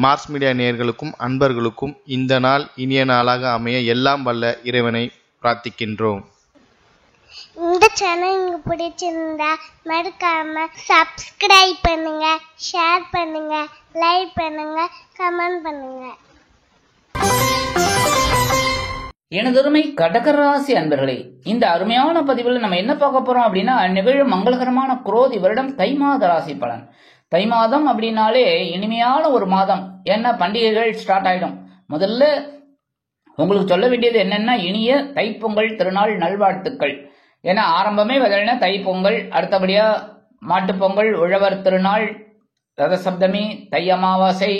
Mars media நேயர்களுக்கும் அன்பர்களுக்கும் இந்த நாள் இனிய நாளாக அமைய எல்லாம் வல்ல இறைவனை பிரார்த்திக்கின்றோம். இந்த சேனல் உங்களுக்கு பிடிச்சிருந்தா மறக்காம சப்ஸ்கிரைப் பண்ணுங்க, ஷேர் பண்ணுங்க, லைக் பண்ணுங்க, கமெண்ட் பண்ணுங்க. எனதொருமை கடகராசி அன்பர்களே, இந்த அருமையான பதிவில் நம்ம என்ன பார்க்க போறோம் அப்படின்னா, நிகழும் மங்களகரமான குரோதி வருடம் தை மாத ராசி பலன். தை மாதம் அப்படின்னாலே இனிமையான ஒரு மாதம். ஏன்னா பண்டிகைகள் ஸ்டார்ட் ஆயிடும். முதல்ல உங்களுக்கு சொல்ல வேண்டியது என்னன்னா, இனிய தைப்பொங்கல் திருநாள் நல்வாழ்த்துக்கள். ஏன்னா ஆரம்பமே பார்த்தீங்கன்னா தைப்பொங்கல், அடுத்தபடியா மாட்டுப்பொங்கல், உழவர் திருநாள், ரத சப்தமி, தை அமாவாசை,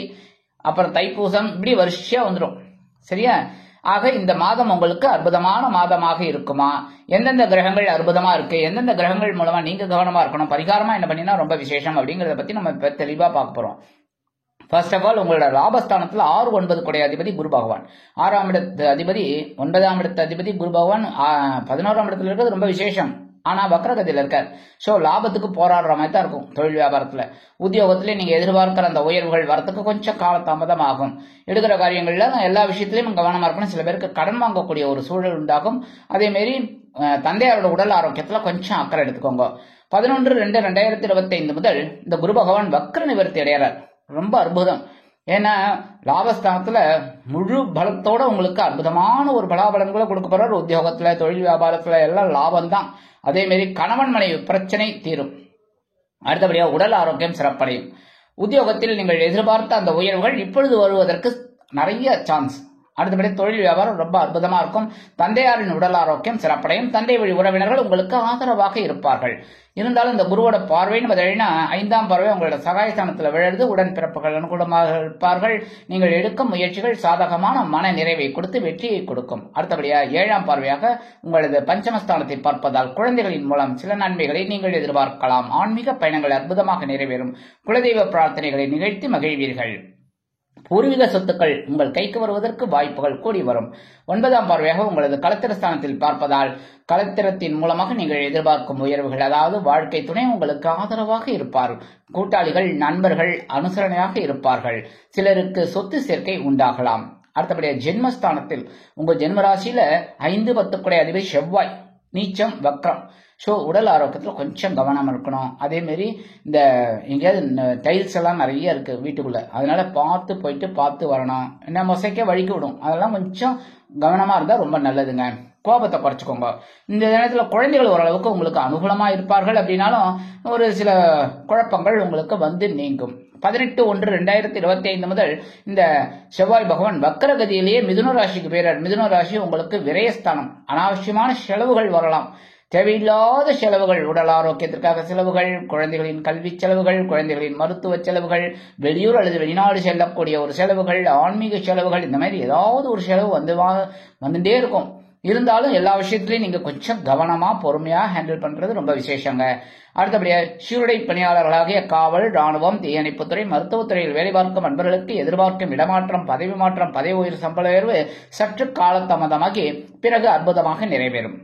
அப்புறம் தைப்பூசம், இப்படி வரிசையா வந்துடும். சரியா? ஆக இந்த மாதம் உங்களுக்கு அற்புதமான மாதமாக இருக்குமா? எந்தெந்த கிரகங்கள் அற்புதமா இருக்கு, எந்தெந்த கிரகங்கள் மூலமா நீங்க கவனமா இருக்கணும், பரிகாரமா என்ன பண்ணினா ரொம்ப விசேஷம் அப்படிங்கறத பத்தி நம்ம இப்ப தெளிவா பார்க்க போறோம். ஃபர்ஸ்ட் ஆஃப் ஆல், உங்களோட லாபஸ்தானத்துல 6, 9 குடை அதிபதி குரு பகவான், 6ஆம் இடத்து அதிபதி, 9ஆம் இடத்து அதிபதி குரு பகவான் 11ஆம் இடத்துல இருக்கிறது ரொம்ப விசேஷம். ஆனா வக்ரகதியில இருக்கார். சோ லாபத்துக்கு போராடுற மாதிரி தான் இருக்கும். தொழில் வியாபாரத்துல, உத்தியோகத்துல நீங்க எதிர்பார்க்கிற அந்த உயர்வுகள் வரத்துக்கு கொஞ்சம் காலதாமதம் ஆகும். எடுக்கிற காரியங்கள்ல எல்லா விஷயத்திலயும் கவனமா இருக்கணும். சில பேருக்கு கடன் வாங்கக்கூடிய ஒரு சூழல் உண்டாகும். அதே மாதிரி தந்தையாரோட உடல் ஆரோக்கியத்துல கொஞ்சம் அக்கறை எடுத்துக்கோங்க. 11/2/2025 முதல் இந்த குரு பகவான் வக்ர நிவர்த்தி அடைகிறார். ரொம்ப அற்புதம். ஏன்னா லாபஸ்தானத்துல முழு பலத்தோட உங்களுக்கு அற்புதமான ஒரு பலாபலன்களை கொடுக்க போறார். உத்தியோகத்துல, தொழில் வியாபாரத்துல எல்லாம் லாபம் தான். அதே மாதிரி கணவன் மனைவி பிரச்சனை தீரும். அடுத்தபடியா உடல் ஆரோக்கியம் சிறப்படையும். உத்தியோகத்தில் நீங்கள் எதிர்பார்த்த அந்த உயர்வுகள் இப்பொழுது வருவதற்கு நிறைய சான்ஸ். அடுத்தபடி தொழில் வியாபாரம் ரொம்ப அற்புதமா இருக்கும். தந்தையாரின் உடல் ஆரோக்கியம் சிறப்படையும். தந்தை வழி உறவினர்கள் உங்களுக்கு ஆதரவாக இருப்பார்கள். இருந்தாலும் இந்த குருவோட பார்வைன்னு பார்த்தீங்கன்னா 5ஆம் பார்வை உங்களோட சகாயஸ்தானத்தில் விழுது. உடன்பிறப்புகள் அனுகூலமாக இருப்பார்கள். நீங்கள் எடுக்கும் முயற்சிகள் சாதகமான மன நிறைவை கொடுத்து வெற்றியை கொடுக்கும். அடுத்தபடியா 7ஆம் பார்வையாக உங்களது பஞ்சமஸ்தானத்தை பார்ப்பதால் குழந்தைகளின் மூலம் சில நன்மைகளை நீங்கள் எதிர்பார்க்கலாம். ஆன்மீக பயணங்கள் அற்புதமாக நிறைவேறும். குலதெய்வ பிரார்த்தனைகளை நிகழ்த்தி மகிழ்வீர்கள். பூர்வீக சொத்துக்கள் உங்கள் கைக்கு வருவதற்கு வாய்ப்புகள் கூடி வரும். 9ஆம் பார்வையாக உங்களது களத்திரஸ்தானத்தில் பார்ப்பதால் களத்திரத்தின் மூலமாக நீங்கள் எதிர்பார்க்கும் உயர்வுகள், அதாவது வாழ்க்கை துணை உங்களுக்கு ஆதரவாக இருப்பார். கூட்டாளிகள், நண்பர்கள் அனுசரணையாக இருப்பார்கள். சிலருக்கு சொத்து சேர்க்கை உண்டாகலாம். அடுத்தபடியாக ஜென்மஸ்தானத்தில் உங்க ஜென்மராசியில 5, 10 குடை அதிபதி செவ்வாய் நீச்சம் வக்ரம். ஸோ உடல் ஆரோக்கியத்தில் கொஞ்சம் கவனம் இருக்கணும். அதே மாதிரி இந்த எங்கேயாவது டைல்ஸ் எல்லாம் நிறைய இருக்கு வீட்டுக்குள்ள, அதனால பார்த்து போயிட்டு பார்த்து வரணும். என்ன மொசைக்க வழிக்கு விடும், அதெல்லாம் கொஞ்சம் கவனமா இருந்தா ரொம்ப நல்லதுங்க. கோபத்தை குறைச்சிக்கோங்க. இந்த நேரத்துல குழந்தைகள் ஓரளவுக்கு உங்களுக்கு அனுகூலமா இருப்பார்கள். அப்படின்னாலும் ஒரு சில குழப்பங்கள் உங்களுக்கு வந்து நீங்கும். 18/1/2025 முதல் இந்த செவ்வாய் பகவான் வக்கரகதியிலேயே மிதுன ராசிக்கு போயிறார். மிதுன ராசி உங்களுக்கு விரயஸ்தானம். அனாவசியமான செலவுகள் வரலாம். தேவையில்லாத செலவுகள், உடல் ஆரோக்கியத்திற்காக செலவுகள், குழந்தைகளின் கல்வி செலவுகள், குழந்தைகளின் மருத்துவ செலவுகள், வெளியூர் அல்லது வெளிநாடு செல்லக்கூடிய ஒரு செலவுகள், ஆன்மீக செலவுகள், இந்த மாதிரி ஏதாவது ஒரு செலவு வந்துட்டே இருக்கும். இருந்தாலும் எல்லா விஷயத்திலையும் நீங்க கொஞ்சம் கவனமா பொறுமையா ஹேண்டில் பண்றது ரொம்ப விசேஷங்க. அடுத்தபடியா சீருடை பணியாளர்களாகிய காவல், ராணுவம், தீயணைப்புத்துறை, மருத்துவத்துறையில் வேலை பார்க்கும் அன்பர்களுக்கு எதிர்பார்க்கும் இடமாற்றம், பதவி மாற்றம், பதவி உயர், சம்பள உயர்வு சற்று காலதாமதமாகி பிறகு அற்புதமாக நிறைவேறும்.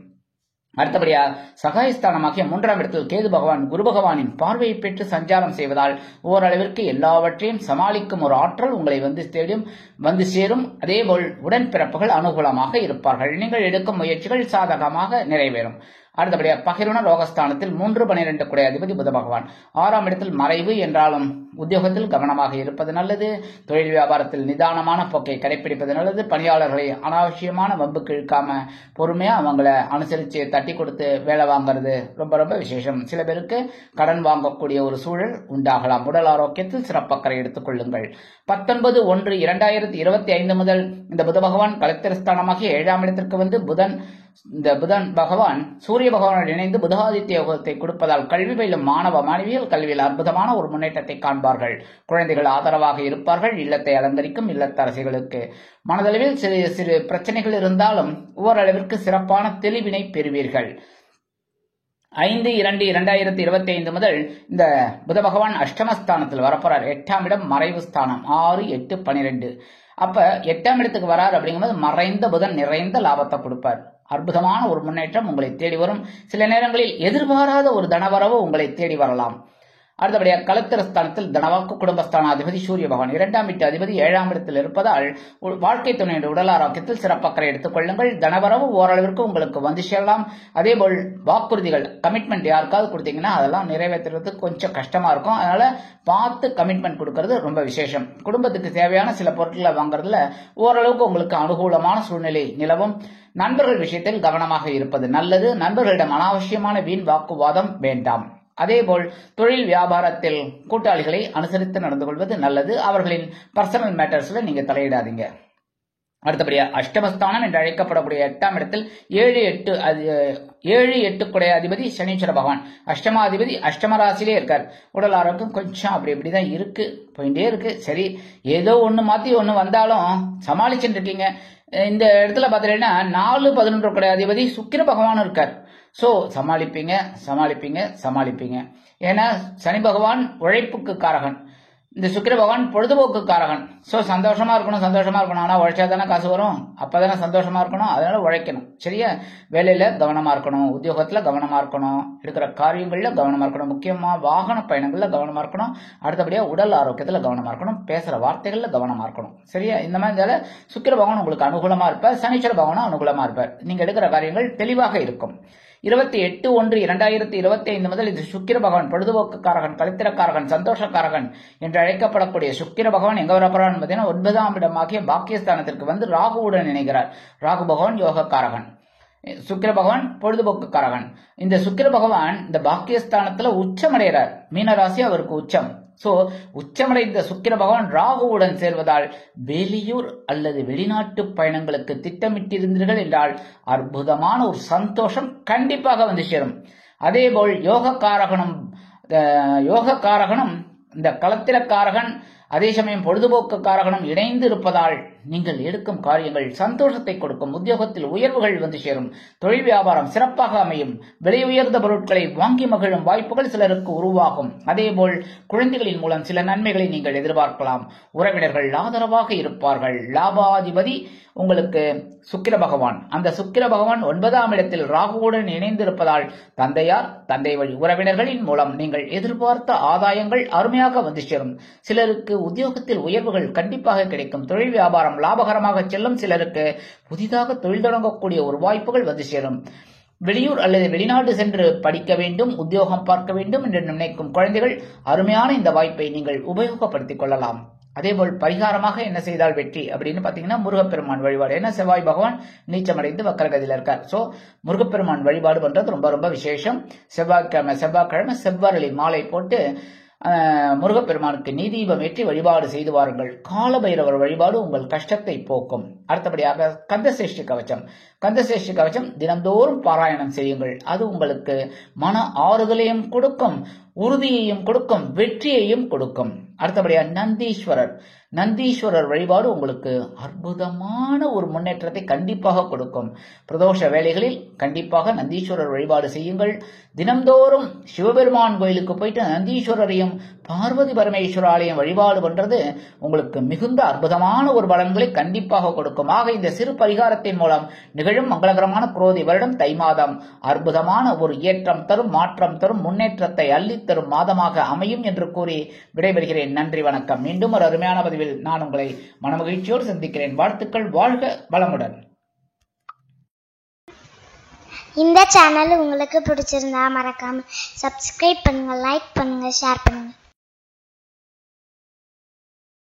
அடுத்தபடியா சகாயஸ்தானமாகிய 3ஆம் இடத்தில் கேது பகவான் குரு பகவானின் பார்வையை பெற்று சஞ்சாரம் செய்வதால் ஓரளவிற்கு எல்லாவற்றையும் சமாளிக்கும் ஒரு ஆற்றல் உங்களை வந்து சேரும். அதேபோல் உடன்பிறப்புகள் அனுகூலமாக இருப்பார்கள். நீங்கள் எடுக்கும் முயற்சிகள் சாதகமாக நிறைவேறும். அடுத்தபடியா பகிர்வன ரோகஸ்தானத்தில் 3, 12 குடை அதிபதி புத பகவான் 6ஆம் இடத்தில் மறைவு என்றாலும் உத்தியோகத்தில் கவனமாக இருப்பது நல்லது. தொழில் வியாபாரத்தில் நிதானமான போக்கை கடைபிடிப்பது நல்லது. பணியாளர்களை அனாவசியமான வம்புக்கு இழுக்காம பொறுமையா அவங்கள அனுசரிச்சு தட்டி கொடுத்து வேலை வாங்குறது ரொம்ப ரொம்ப விசேஷம். சில பேருக்கு கடன் வாங்கக்கூடிய ஒரு சூழல் உண்டாகலாம். உடல் ஆரோக்கியத்தில் சிறப்பக்கறை எடுத்துக் கொள்ளுங்கள். 19/1/2025 முதல் இந்த புத பகவான் களத்திரஸ்தானமாகிய 7ஆம் இடத்திற்கு வந்து இந்த புதன் பகவான் சூரிய பகவானுடன் இணைந்து புதாதித்ய யோகத்தை கொடுப்பதால் கல்வி பயிலும் மாணவ மாணவிகள் கல்வியில் அற்புதமான ஒரு முன்னேற்றத்தை காண்பார்கள். குழந்தைகள் ஆதரவாக இருப்பார்கள். இல்லத்தை அலங்கரிக்கும் இல்லத்தரசிகளுக்கு மனதளவில் சிறு சிறு பிரச்சனைகள் இருந்தாலும் ஓரளவிற்கு சிறப்பான தெளிவினை பெறுவீர்கள். 5/2/2025 முதல் இந்த புத பகவான் அஷ்டமஸ்தானத்தில் வரப்போறார். 8ஆம் இடம் மறைவு ஸ்தானம். 6, 8, 12. அப்ப 8ஆம் இடத்துக்கு வரார். அப்படிங்கும்போது மறைந்த புதன் நிறைந்த லாபத்தை கொடுப்பார். அற்புதமான ஒரு முன்னேற்றம் உங்களை தேடி வரும். சில நேரங்களில் எதிர்பாராத ஒரு தனவரவு உங்களை தேடி வரலாம். அடுத்தபடியாக களத்திரஸ்தானத்தில் தனவாக்கு குடும்பஸ்தானாதிபதி சூரிய பகவான் 2ஆம் வீட்டு அதிபதி 7ஆம் இடத்தில் இருப்பதால் வாழ்க்கை துணையுடைய உடல் ஆரோக்கியத்தில் சிறப்பக்கறை எடுத்துக் கொள்ளுங்கள். தனவரவு ஓரளவிற்கு உங்களுக்கு வந்து சேரலாம். அதேபோல் வாக்குறுதிகள் கமிட்மெண்ட் யாருக்காவது கொடுத்தீங்கன்னா அதெல்லாம் நிறைவேற்றுறதுக்கு கொஞ்சம் கஷ்டமா இருக்கும். அதனால பார்த்து கமிட்மெண்ட் கொடுக்கறது ரொம்ப விசேஷம். குடும்பத்துக்கு தேவையான சில பொருட்களை வாங்குறதுல ஓரளவுக்கு உங்களுக்கு அனுகூலமான சூழ்நிலை நிலவும். நண்பர்கள் விஷயத்தில் கவனமாக இருப்பது நல்லது. நண்பர்களிடம் அனாவசியமான வீண் வாக்குவாதம் வேண்டாம். அதேபோல் தொழில் வியாபாரத்தில் கூட்டாளிகளை அனுசரித்து நடந்து கொள்வது நல்லது. அவர்களின் பர்சனல் மேட்டர்ஸ்ல நீங்க தலையிடாதீங்க. அடுத்தபடியா அஷ்டமஸ்தானம் என்று அழைக்கப்படக்கூடிய 8ஆம் இடத்தில் 7-8 குடைய அதிபதி சனீஸ்வர பகவான். அஷ்டமாதிபதி அஷ்டம ராசியிலே இருக்கார். உடல் ஆரோக்கியம் கொஞ்சம் அப்படி இப்படிதான் இருக்கு, போயிட்டே இருக்கு. சரி, ஏதோ ஒண்ணு மாத்தி ஒண்ணு வந்தாலும் சமாளிச்சுட்டு இருக்கீங்க. இந்த இடத்துல பாத்தீங்கன்னா 4-11 குடைய அதிபதி சுக்கிர பகவான் இருக்கார். சோ சமாளிப்பீங்க. ஏன்னா சனி பகவான் உழைப்புக்கு காரகன், இந்த சுக்கிர பகவான் பொழுதுபோக்கு காரகன். சோ சந்தோஷமா இருக்கணும். ஆனா உழைச்சா தானே காசு வரும், அப்பதானே சந்தோஷமா இருக்கணும். அதனால உழைக்கணும். சரியா? வேலையில கவனமா இருக்கணும், உத்தியோகத்துல கவனமா இருக்கணும், எடுக்கிற காரியங்கள்ல கவனமா இருக்கணும், முக்கியமா வாகன பயணங்கள்ல கவனமா இருக்கணும். அடுத்தபடியா உடல் ஆரோக்கியத்துல கவனமா இருக்கணும், பேசுற வார்த்தைகள்ல கவனமா இருக்கணும். சரியா? இந்த மாதிரி சுக்கிர பகவான் உங்களுக்கு அனுகூலமா இருப்பார், சனீஸ்வர பகவான் அனுகூலமா இருப்பார். நீங்க எடுக்கிற காரியங்கள் தெளிவாக இருக்கும். 28-1-2025 முதல் இது சுக்கிர பகவான் பொழுதுபோக்குக்காரகன், கலித்திரக்காரகன், சந்தோஷக்காரகன் என்று அழைக்கப்படக்கூடிய சுக்கிர பகவான் எங்க வரப்போறான்னு பார்த்தீங்கன்னா 9ஆம் இடமாகிய பாக்கியஸ்தானத்திற்கு வந்து ராகுவுடன் இணைகிறார். ராகு பகவான் யோகக்காரகன், சுக்கிர பகவான் பொழுதுபோக்குக்காரகன். இந்த சுக்கிர பகவான் இந்த பாக்கியஸ்தானத்துல உச்சமடைகிறார். மீனராசி அவருக்கு உச்சம். சோ உச்சமடைந்த சுக்கிர பகவான் ராகுவுடன் சேர்வதால் வெளியூர் அல்லது வெளிநாட்டு பயணங்களுக்கு திட்டமிட்டிருந்தீர்கள் என்றால் அற்புதமான ஒரு சந்தோஷம் கண்டிப்பாக வந்து சேரும். அதேபோல் யோகக்காரகனும் இந்த களத்திரக்காரகன் அதே சமயம் பொழுதுபோக்கு காரகனும் இணைந்து இருப்பதால் நீங்கள் எடுக்கும் காரியங்கள் சந்தோஷத்தை கொடுக்கும். உத்தியோகத்தில் உயர்வுகள் வந்து சேரும். தொழில் வியாபாரம் சிறப்பாக அமையும். விலை உயர்ந்த பொருட்களை வாங்கி மகிழும் வாய்ப்புகள் சிலருக்கு உருவாகும். அதேபோல் குழந்தைகளின் மூலம் சில நன்மைகளை நீங்கள் எதிர்பார்க்கலாம். உறவினர்கள் ஆதரவாக இருப்பார்கள். லாபாதிபதி உங்களுக்கு சுக்கிர பகவான். அந்த சுக்கிர பகவான் 9ஆம் இடத்தில் ராகுவுடன் இணைந்திருப்பதால் தந்தையார், தந்தை வழி உறவினர்களின் மூலம் நீங்கள் எதிர்பார்த்த ஆதாயங்கள் அருமையாக வந்து சேரும். சிலருக்கு உத்தியோகத்தில் உயர்வுகள் கண்டிப்பாக கிடைக்கும். தொழில் வியாபாரம் லாபகரமாக செல்லும். சிலருக்கு புதிதாக தொழில் தொடங்கக்கூடிய ஒரு வாய்ப்புகள் வந்து சேரும். வெளியூர் அல்லது வெளிநாடு சென்று படிக்க வேண்டும், உத்தியோகம் பார்க்க வேண்டும் என்று நினைக்கும் குழந்தைகள் அருமையான இந்த வாய்ப்பை நீங்கள் உபயோகப்படுத்திக் கொள்ளலாம். அதேபோல் பரிகாரமாக என்ன செய்தால் வெற்றி அப்படின்னு பாத்தீங்கன்னா முருகப்பெருமான் வழிபாடு. ஏன்னா செவ்வாய் பகவான் நீச்சமடைந்து வக்கரகதியில இருக்கார். சோ முருகப்பெருமான் வழிபாடு பண்றது ரொம்ப ரொம்ப விசேஷம். செவ்வாய்க்கிழமை செவ்வரளி மாலை போட்டு முருகப்பெருமானுக்கு நீதீபம் ஏற்றி வழிபாடு செய்து வாருங்கள். காலபைரவர் வழிபாடு உங்கள் கஷ்டத்தை போக்கும். அடுத்தபடியாக கந்தசேஷ்டி கவச்சம் தினந்தோறும் பாராயணம் செய்யுங்கள். அது உங்களுக்கு மன ஆறுதலையும் கொடுக்கும், உறுதியையும் கொடுக்கும், வெற்றியையும் கொடுக்கும். அடுத்தபடியாக நந்தீஸ்வரர் வழிபாடு உங்களுக்கு அற்புதமான ஒரு முன்னேற்றத்தை கண்டிப்பாக கொடுக்கும். பிரதோஷ வேளைகளில் கண்டிப்பாக நந்தீஸ்வரர் வழிபாடு செய்யுங்கள். தினம்தோறும் சிவபெருமான் கோயிலுக்கு போயிட்டு நந்தீஸ்வரரையும் பார்வதி பரமேஸ்வர ஆலயம் வழிபாடு பண்றது உங்களுக்கு மிகுந்த அற்புதமான ஒரு பலன்களை கண்டிப்பாக கொடுக்கும். ஆக இந்த சிறு பரிகாரத்தின் மூலம் நிகழும் மங்களகரமான குரோதி வருடம் தை மாதம் அற்புதமான ஒரு ஏற்றம் தரும், மாற்றம் தரும், முன்னேற்றத்தை அள்ளித்தரும் மாதமாக அமையும் என்று கூறி விடைபெறுகிறேன். நன்றி, வணக்கம். மீண்டும் ஒரு அருமையான பதிவில் நான் உங்களை மனமகிழ்ச்சியோடு சந்திக்கிறேன். வாழ்த்துக்கள். வாழ்க வளமுடன். இந்த சேனல் உங்களுக்கு பிடிச்சிருந்தா மறக்காம சப்ஸ்கிரைப் பண்ணுங்க, லைக் பண்ணுங்க, ஷேர் பண்ணுங்க.